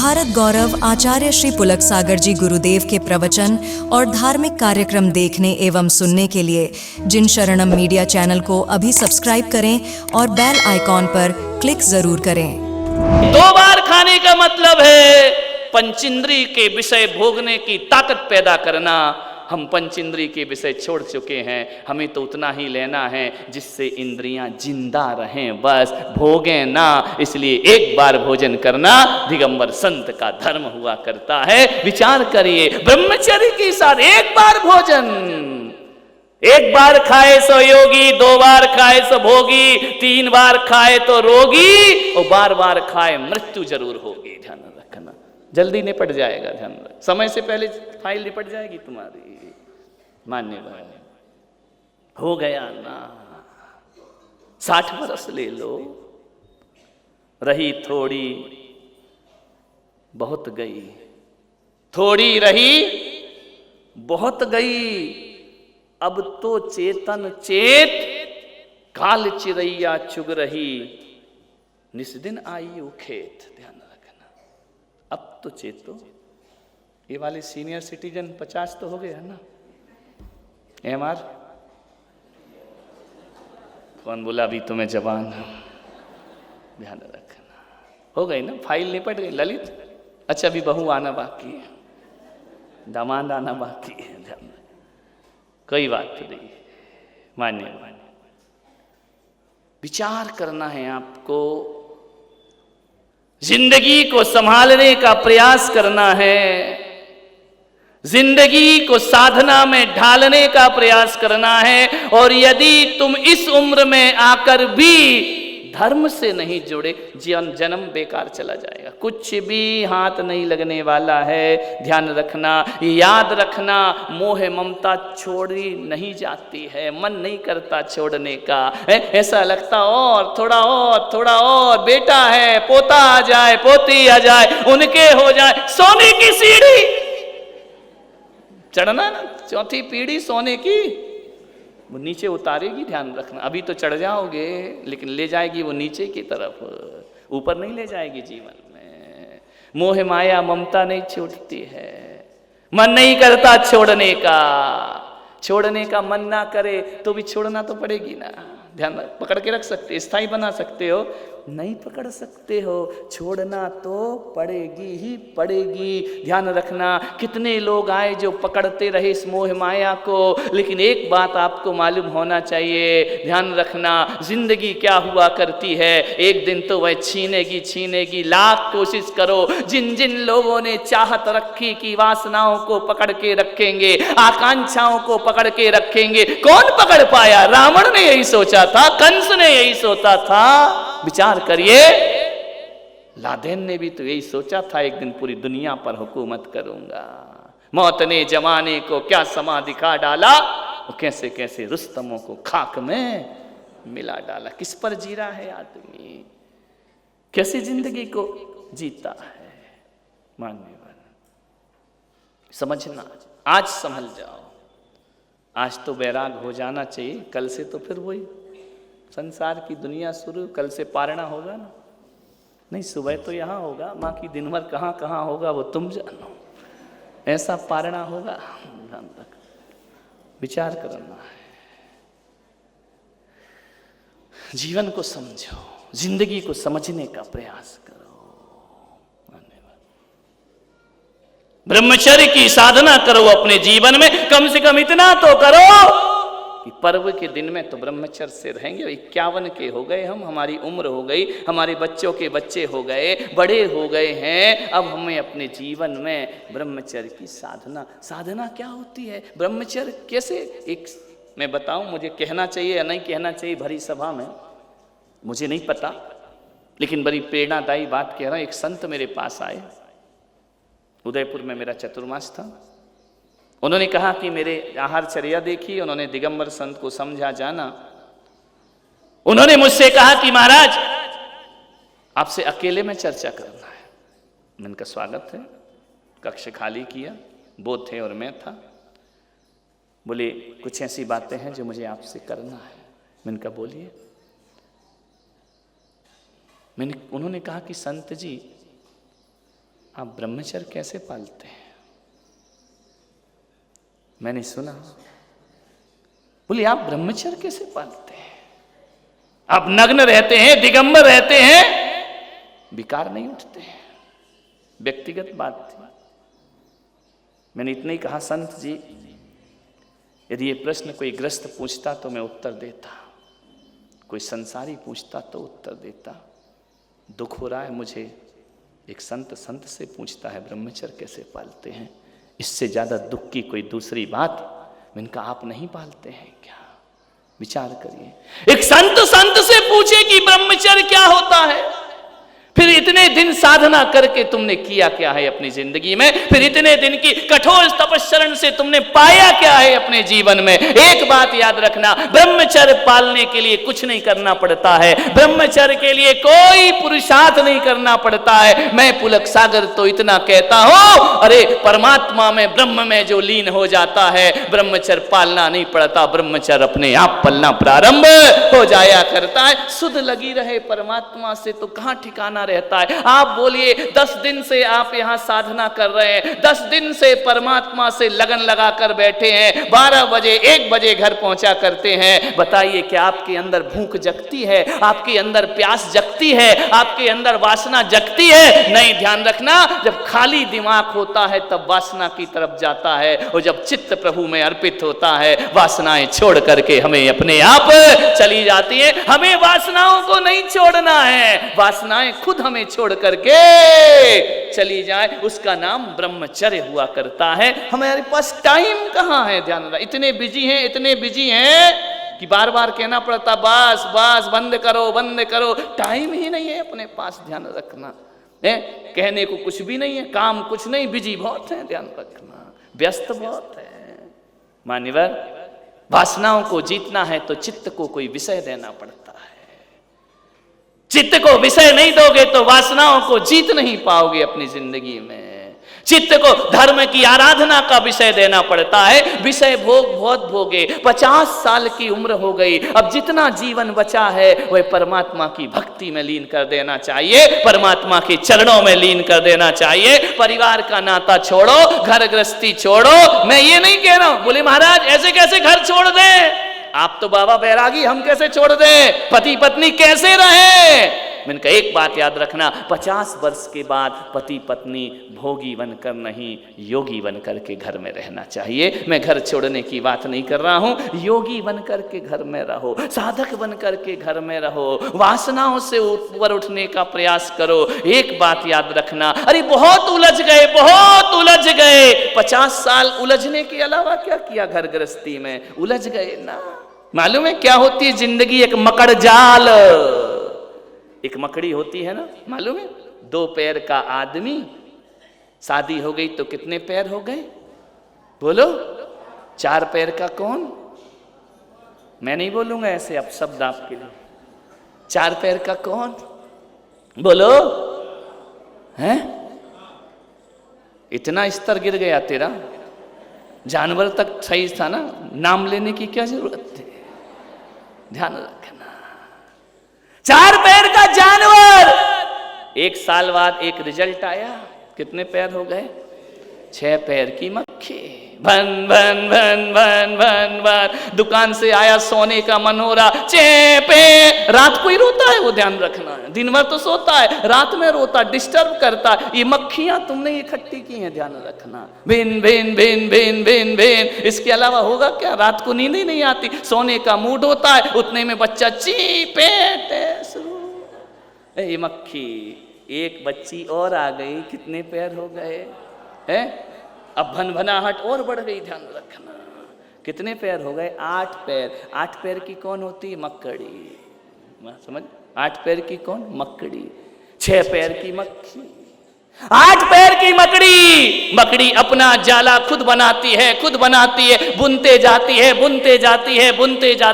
भारत गौरव आचार्य श्री पुलक सागर जी गुरुदेव के प्रवचन और धार्मिक कार्यक्रम देखने एवं सुनने के लिए जिन शरणम मीडिया चैनल को अभी सब्सक्राइब करें और बेल आइकॉन पर क्लिक जरूर करें। 2 बार खाने का मतलब है पंचेंद्रिय के विषय भोगने की ताकत पैदा करना। हम पंचेंद्रिय के विषय छोड़ चुके हैं, हमें तो उतना ही लेना है जिससे इंद्रियां जिंदा रहें, बस भोगें ना। इसलिए एक बार भोजन करना दिगंबर संत का धर्म हुआ करता है। विचार करिए, ब्रह्मचर्य के साथ एक बार भोजन, एक बार खाए सो योगी, 2 बार खाए सो भोगी, 3 बार खाए तो रोगी, और बार बार खाए मृत्यु जरूर होगी। ध्यान रखना, जल्दी निपट जाएगा। ध्यान रख, समय से पहले फाइल निपट जाएगी तुम्हारी। मान्य हो गया ना, 60 वर्ष ले लो, रही थोड़ी बहुत गई, थोड़ी रही बहुत गई, अब तो चेतन चेत, काल चिरैया चुग रही, निस्दिन आई खेत। ध्यान रखना, अब तो चेतो। ये वाले सीनियर सिटीजन 50 तो हो गए है ना। एमआर कौन बोला अभी तो मैं जवान हूं? ध्यान रखना, हो गई ना, फाइल निपट गई। ललित, अच्छा अभी बहू आना बाकी है, दामाद आना बाकी है। ध्यान, कोई बात नहीं, मान्य विचार करना है आपको, जिंदगी को संभालने का प्रयास करना है, जिंदगी को साधना में ढालने का प्रयास करना है। और यदि तुम इस उम्र में आकर भी धर्म से नहीं जुड़े, जन्म बेकार चला जाएगा, कुछ भी हाथ नहीं लगने वाला है। ध्यान रखना, याद रखना, मोह ममता छोड़ी नहीं जाती है, मन नहीं करता छोड़ने का। ऐसा लगता और थोड़ा और बेटा है, पोता आ जाए, पोती आ जाए, उनके हो जाए, सोने की सीढ़ी चढ़ना ना, 4थी पीढ़ी सोने की, वो नीचे उतारेगी। ध्यान रखना, अभी तो चढ़ जाओगे लेकिन ले जाएगी वो नीचे की तरफ, ऊपर नहीं ले जाएगी। जीवन में मोह माया ममता नहीं छूटती है, मन नहीं करता छोड़ने का। छोड़ने का मन ना करे तो भी छोड़ना तो पड़ेगी ना। ध्यान, पकड़ के रख सकते, स्थायी बना सकते हो, नहीं पकड़ सकते हो, छोड़ना तो पड़ेगी ही पड़ेगी। ध्यान रखना, कितने लोग आए जो पकड़ते रहे इस मोह माया को, लेकिन एक बात आपको मालूम होना चाहिए। ध्यान रखना, जिंदगी क्या हुआ करती है, एक दिन तो वह छीनेगी। लाख कोशिश करो, जिन जिन लोगों ने चाहत रखी कि वासनाओं को पकड़ के रखेंगे, आकांक्षाओं को पकड़ के रखेंगे, कौन पकड़ पाया? रावण ने यही सोचा था, कंस ने यही सोचा था। विचार करिए, लादेन ने भी तो यही सोचा था, एक दिन पूरी दुनिया पर हुकूमत करूंगा। मौत ने जमाने को क्या समा दिखा डाला, वो कैसे कैसे रुस्तमों को खाक में मिला डाला। किस पर जी रहा है आदमी, कैसे जिंदगी को जीता है। मान्यवर, समझना, आज संभल जाओ, आज तो बैराग हो जाना चाहिए, कल से तो फिर वही संसार की दुनिया शुरू, कल से पारना होगा ना। नहीं, सुबह तो यहाँ होगा, बाकी दिन भर कहाँ कहाँ होगा वो तुम जानो, ऐसा पारना होगा। ध्यान रख, विचार करना है, जीवन को समझो, जिंदगी को समझने का प्रयास करो। ब्रह्मचर्य की साधना करो अपने जीवन में, कम से कम इतना तो करो कि पर्व के दिन में तो ब्रह्मचर्य से रहेंगे। 51 के हो गए हम, हमारी उम्र हो गई, हमारे बच्चों के बच्चे हो गए, बड़े हो गए हैं, अब हमें अपने जीवन में ब्रह्मचर्य की साधना क्या होती है, ब्रह्मचर्य कैसे, एक मैं बताऊं, मुझे कहना चाहिए या नहीं कहना चाहिए भरी सभा में, मुझे नहीं पता, लेकिन बड़ी प्रेरणादायी बात कह रहा हूं। एक संत मेरे पास आए, उदयपुर में मेरा चतुर्मास था। उन्होंने कहा कि मेरे आहारचर्या देखी, उन्होंने दिगंबर संत को समझा जाना। उन्होंने मुझसे कहा कि महाराज आपसे अकेले में चर्चा करना है। मैंने कहा स्वागत है, कक्ष खाली किया, वो थे और मैं था। बोले कुछ ऐसी बातें हैं जो मुझे आपसे करना है। मैंने कहा बोलिए। उन्होंने कहा कि संत जी आप ब्रह्मचर्य कैसे पालते हैं? मैंने सुना, बोले आप ब्रह्मचर्य कैसे पालते हैं? आप नग्न रहते हैं, दिगंबर रहते हैं, विकार नहीं उठते हैं। व्यक्तिगत बात थी, मैंने इतना ही कहा, संत जी यदि ये प्रश्न कोई ग्रस्त पूछता तो मैं उत्तर देता, कोई संसारी पूछता तो उत्तर देता। दुख हो रहा है मुझे, एक संत से पूछता है ब्रह्मचर्य कैसे पालते हैं, इससे ज्यादा दुख की कोई दूसरी बात। मैंने कहा आप नहीं पालते हैं क्या? विचार करिए, एक संत से पूछे कि ब्रह्मचर्य क्या होता है, फिर इतने दिन साधना करके तुमने किया क्या है अपनी जिंदगी में, फिर इतने दिन की कठोर तपस्या से तुमने पाया क्या है अपने जीवन में। एक बात याद रखना, ब्रह्मचर्य पालने के लिए कुछ नहीं करना पड़ता है, ब्रह्मचर्य के लिए कोई पुरुषार्थ नहीं करना पड़ता है। मैं पुलक सागर तो इतना कहता हूं, अरे परमात्मा में, ब्रह्म में जो लीन हो जाता है, ब्रह्मचर्य पालना नहीं पड़ता, ब्रह्मचर्य अपने आप पलना प्रारंभ हो जाया करता है। सुध लगी रहे परमात्मा से तो कहां ठिकाना रहता है। आप बोलिए 10 दिन से आप यहां साधना कर रहे हैं, 10 दिन से परमात्मा से लगन लगाकर बैठे हैं, 12 बजे 1 बजे घर पहुंचा करते हैं। बताइए क्या आपके अंदर भूख जगती है, आपके अंदर प्यास जगती है, आपके अंदर वासना जगती है? नहीं। ध्यान रखना, जब खाली दिमाग होता है तब वासना की तरफ जाता है, और जब चित्त प्रभु में अर्पित होता है वासनाएं छोड़ करके हमें अपने आप चली जाती है। हमें वासनाओं को नहीं छोड़ना है, वासनाएं खुद हमें छोड़ करके चली जाए, उसका नाम ब्रह्मचर्य हुआ करता है। हमारे पास टाइम कहां है? ध्यान रखना, इतने बिजी हैं कि बार बार कहना पड़ता बस बस बंद करो, टाइम ही नहीं है अपने पास। ध्यान रखना है, कहने को कुछ भी नहीं है, काम कुछ नहीं, बिजी बहुत है, ध्यान रखना, व्यस्त बहुत है। मान्यवर, वासनाओं को जीतना है तो चित्त को कोई विषय देना पड़ता है। चित्त को विषय नहीं दोगे तो वासनाओं को जीत नहीं पाओगे अपनी जिंदगी में। चित्त को धर्म की आराधना का विषय देना पड़ता है। विषय भोग बहुत भोगे, 50 साल की उम्र हो गई, अब जितना जीवन बचा है वह परमात्मा की भक्ति में लीन कर देना चाहिए, परमात्मा के चरणों में लीन कर देना चाहिए। परिवार का नाता छोड़ो, घर गृहस्थी छोड़ो। मैं ये नहीं कह रहा हूं, बोले महाराज ऐसे कैसे घर छोड़ दें, आप तो बाबा बैरागी, हम कैसे छोड़ दें, पति पत्नी कैसे रहे? मैंने कहा एक बात याद रखना, 50 वर्ष के बाद पति पत्नी भोगी बनकर नहीं, योगी बनकर के घर में रहना चाहिए। मैं घर छोड़ने की बात नहीं कर रहा हूं, योगी बनकर के घर में रहो, साधक बनकर के घर में रहो, वासनाओं से ऊपर उठने का प्रयास करो। एक बात याद रखना, अरे बहुत उलझ गए, 50 साल उलझने के अलावा क्या किया? घर गृहस्थी में उलझ गए ना। मालूम है क्या होती है जिंदगी? एक मकड़ जाल, एक मकड़ी होती है ना, मालूम है? 2 पैर का आदमी, शादी हो गई तो कितने पैर हो गए? बोलो। 4 पैर का कौन? मैं नहीं बोलूंगा ऐसे, अब शब्द आपके लिए। 4 पैर का कौन? बोलो। हैं? इतना स्तर गिर गया तेरा, जानवर तक सही था ना, नाम लेने की क्या जरूरत थी? ध्यान रखना, 4 पैर का जानवर। 1 साल बाद एक रिजल्ट आया, कितने पैर हो गए? 6 पैर की मक्खी। भन भन भन भन भन भन, दुकान से आया, सोने का मन हो रहा, चेपे। रात को ही रोता है वो, ध्यान रखना है, दिन भर तो सोता है, रात में रोता, डिस्टर्ब करता। ये मक्खियां तुमने इकट्ठी की हैं, ध्यान रखना। भिन भिन भिन भिन भिन भिन, इसके अलावा होगा क्या? रात को नींद ही नहीं आती, सोने का मूड होता है, उतने में बच्चा चीपे शुरू। ये मक्खी, एक बच्ची और आ गई, कितने पैर हो गए हैं? अब भनभनाहट और बढ़ गई, ध्यान रखना। कितने पैर हो गए? 8 पैर। 8 पैर की कौन होती है? मक्कड़ी। समझ? 8 पैर की कौन? मक्कड़ी। 6 पैर की मक्खी, 8 पैर की मकड़ी। मकड़ी अपना जाला खुद बनाती है, बुनते जाती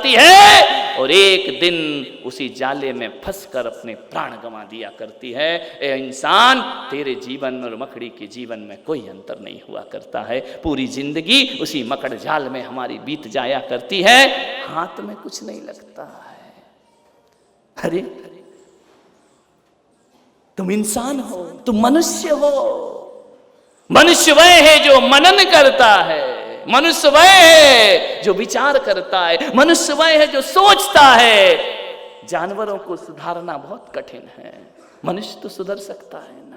है, और एक दिन उसी जाले में फंसकर अपने प्राण गंवा दिया करती है। ए इंसान, तेरे जीवन में और मकड़ी के जीवन में कोई अंतर नहीं हुआ करता है। पूरी जिंदगी उसी मकड़ जाल में हमारी बीत जाया करती है, हाथ में कुछ नहीं लगता है। अरे तुम इंसान हो, तुम मनुष्य हो। मनुष्य वह है जो मनन करता है, मनुष्य वह है जो विचार करता है, मनुष्य वह है जो सोचता है। जानवरों को सुधारना बहुत कठिन है, मनुष्य तो सुधर सकता है।